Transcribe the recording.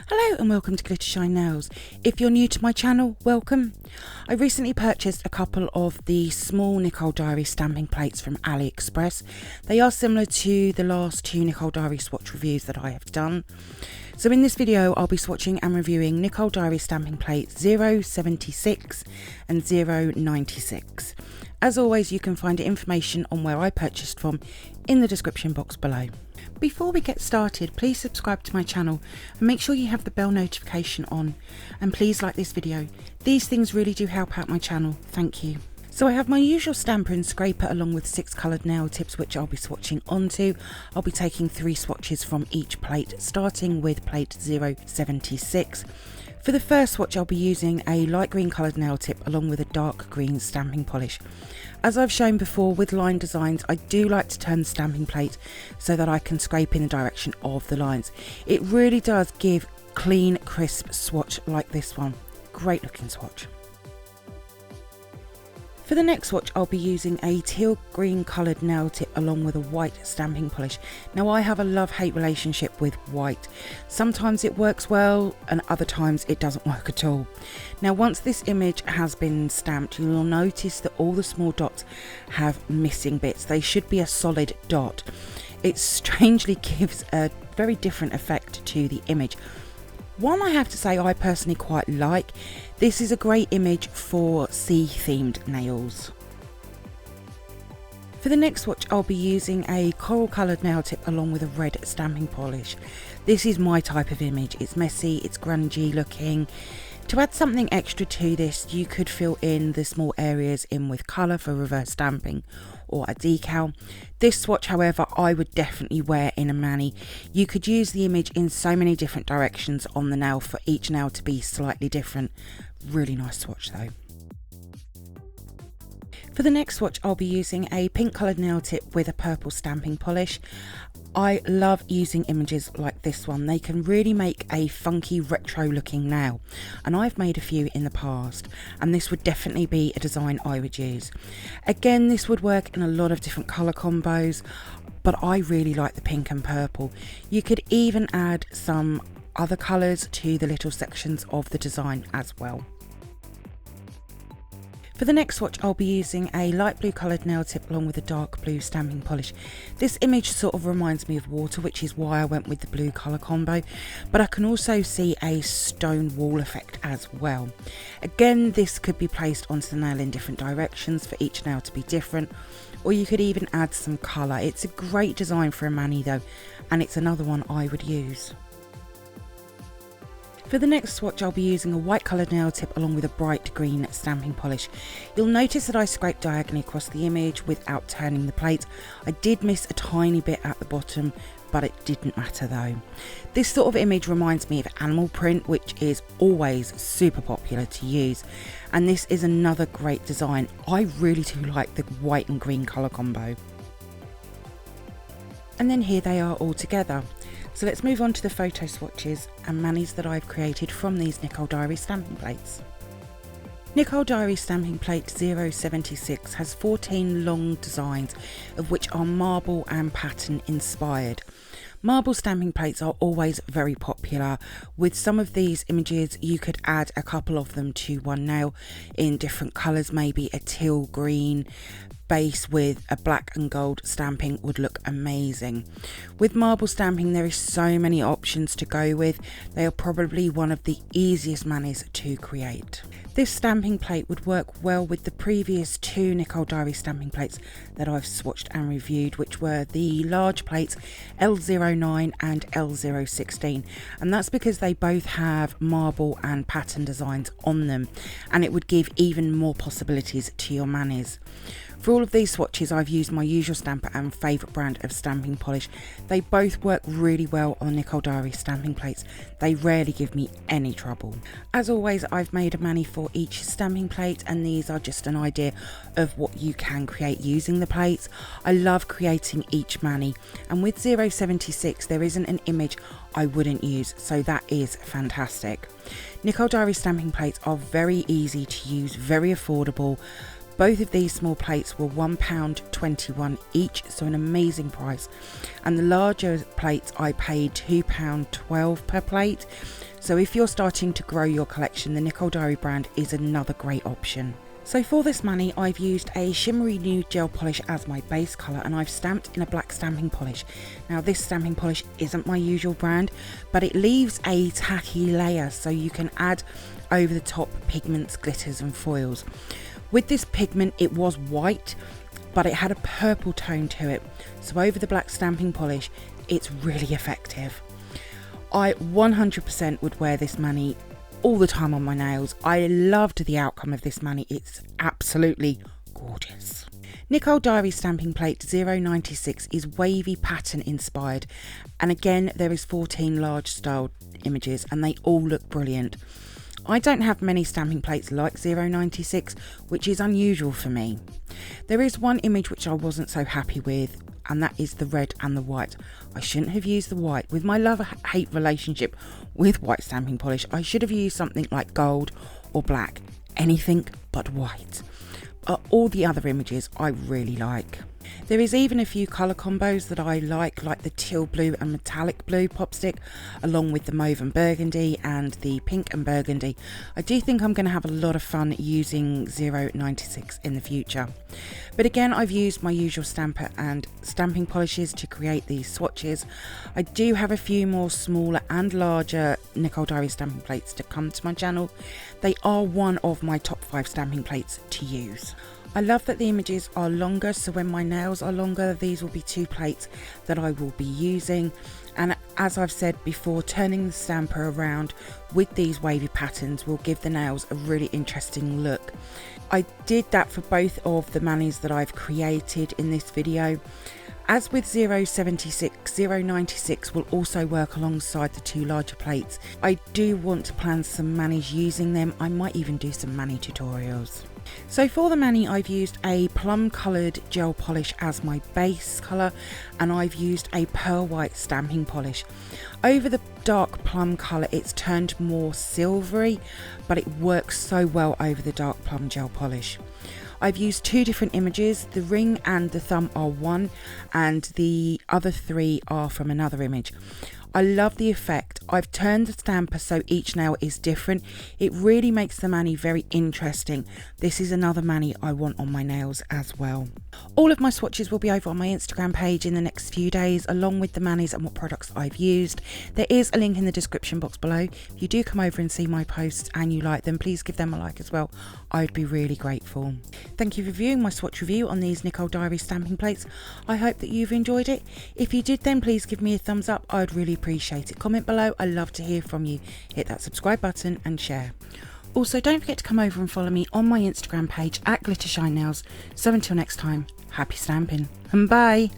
Hello and welcome to glittershinenails. If you're new to my channel, welcome. I recently purchased a couple of the small Nicole Diary stamping plates from AliExpress. They are similar to the last two Nicole Diary swatch reviews that I have done. So in this video I'll be swatching and reviewing Nicole Diary stamping plates 076 and 096. As always, you can find information on where I purchased from in the description box below. Before we get started, please subscribe to my channel and make sure you have the bell notification on, and please like this video. These things really do help out my channel, thank you. So I have my usual stamper and scraper along with 6 coloured nail tips which I'll be swatching onto. I'll be taking 3 swatches from each plate, starting with plate 076. For the first swatch I'll be using a light green coloured nail tip along with a dark green stamping polish. As I've shown before with line designs, I do like to turn the stamping plate so that I can scrape in the direction of the lines. It really does give clean, crisp swatch like this one. Great looking swatch. For the next swatch I'll be using a teal green coloured nail tip along with a white stamping polish. Now I have a love-hate relationship with white. Sometimes it works well and other times it doesn't work at all. Now once this image has been stamped, you'll notice that all the small dots have missing bits. They should be a solid dot. It strangely gives a very different effect to the image. One I have to say I personally quite like. This is a great image for sea themed nails. For the next swatch I'll be using a coral coloured nail tip along with a red stamping polish. This is my type of image. It's messy, it's grungy looking. To add something extra to this, you could fill in the small areas in with colour for reverse stamping or a decal. This swatch, however, I would definitely wear in a mani. You could use the image in so many different directions on the nail for each nail to be slightly different. Really nice swatch though. For the next swatch I'll be using a pink coloured nail tip with a purple stamping polish. I love using images like this one. They can really make a funky retro looking nail, and I've made a few in the past, and this would definitely be a design I would use. Again, this would work in a lot of different colour combos, but I really like the pink and purple. You could even add some other colours to the little sections of the design as well. For the next swatch I'll be using a light blue coloured nail tip along with a dark blue stamping polish. This image sort of reminds me of water, which is why I went with the blue colour combo, but I can also see a stone wall effect as well. Again, this could be placed onto the nail in different directions for each nail to be different, or you could even add some colour. It's a great design for a mani though, and it's another one I would use. For the next swatch I'll be using a white coloured nail tip along with a bright green stamping polish. You'll notice that I scraped diagonally across the image without turning the plate. I did miss a tiny bit at the bottom, but it didn't matter though. This sort of image reminds me of animal print, which is always super popular to use, and this is another great design. I really do like the white and green colour combo. And then here they are all together. So let's move on to the photo swatches and manis that I've created from these Nicole Diary stamping plates. Nicole Diary stamping plate 076 has 14 long designs, of which are marble and pattern inspired. Marble stamping plates are always very popular. With some of these images you could add a couple of them to one nail in different colours, maybe a teal green base with a black and gold stamping would look amazing. With marble stamping there is so many options to go with. They are probably one of the easiest manis to create. This stamping plate would work well with the previous 2 Nicole Diary stamping plates that I've swatched and reviewed, which were the large plates L09 and L016, and that's because they both have marble and pattern designs on them, and it would give even more possibilities to your manis. For all of these swatches I've used my usual stamper and favourite brand of stamping polish. They both work really well on Nicole Diary stamping plates. They rarely give me any trouble. As always, I've made a mani for each stamping plate, and these are just an idea of what you can create using the plates. I love creating each mani, and with 076 there isn't an image I wouldn't use, so that is fantastic. Nicole Diary stamping plates are very easy to use, very affordable. Both of these small plates were £1.21 each, so an amazing price. And the larger plates I paid £2.12 per plate. So if you're starting to grow your collection, the Nicole Diary brand is another great option. So for this mani, I've used a shimmery nude gel polish as my base colour, and I've stamped in a black stamping polish. Now this stamping polish isn't my usual brand, but it leaves a tacky layer so you can add over the top pigments, glitters and foils. With this pigment, it was white, but it had a purple tone to it. So over the black stamping polish, it's really effective. I 100% would wear this mani all the time on my nails. I loved the outcome of this mani. It's absolutely gorgeous. Nicole Diary Stamping Plate 096 is wavy pattern inspired, and again there is 14 large styled images and they all look brilliant. I don't have many stamping plates like 096, which is unusual for me. There is one image which I wasn't so happy with, and that is the red and the white. I shouldn't have used the white. With my love-hate relationship with white stamping polish, I should have used something like gold or black. Anything but white. All the other images I really like. There is even a few colour combos that I like the teal blue and metallic blue pop stick, along with the mauve and burgundy and the pink and burgundy. I do think I'm going to have a lot of fun using 096 in the future. But again, I've used my usual stamper and stamping polishes to create these swatches. I do have a few more smaller and larger Nicole Diary stamping plates to come to my channel. They are one of my top 5 stamping plates to use. I love that the images are longer, so when my nails are longer, these will be 2 plates that I will be using. And as I've said before, turning the stamper around with these wavy patterns will give the nails a really interesting look. I did that for both of the manis that I've created in this video. As with 076, 096 will also work alongside the 2 larger plates. I do want to plan some manis using them. I might even do some mani tutorials. So for the mani, I've used a plum coloured gel polish as my base colour, and I've used a pearl white stamping polish. Over the dark plum colour, it's turned more silvery, but it works so well over the dark plum gel polish. I've used 2 different images. The ring and the thumb are one, and the other 3 are from another image. I love the effect. I've turned the stamper so each nail is different. It really makes the mani very interesting. This is another mani I want on my nails as well. All of my swatches will be over on my Instagram page in the next few days, along with the manis and what products I've used. There is a link in the description box below. If you do come over and see my posts and you like them, please give them a like as well. I would be really grateful. Thank you for viewing my swatch review on these Nicole Diary stamping plates. I hope that you've enjoyed it. If you did, then please give me a thumbs up. I'd really appreciate it. Comment below. I love to hear from you. Hit that subscribe button and share. Also, don't forget to come over and follow me on my Instagram page at glittershinenails. So until next time, happy stamping and bye.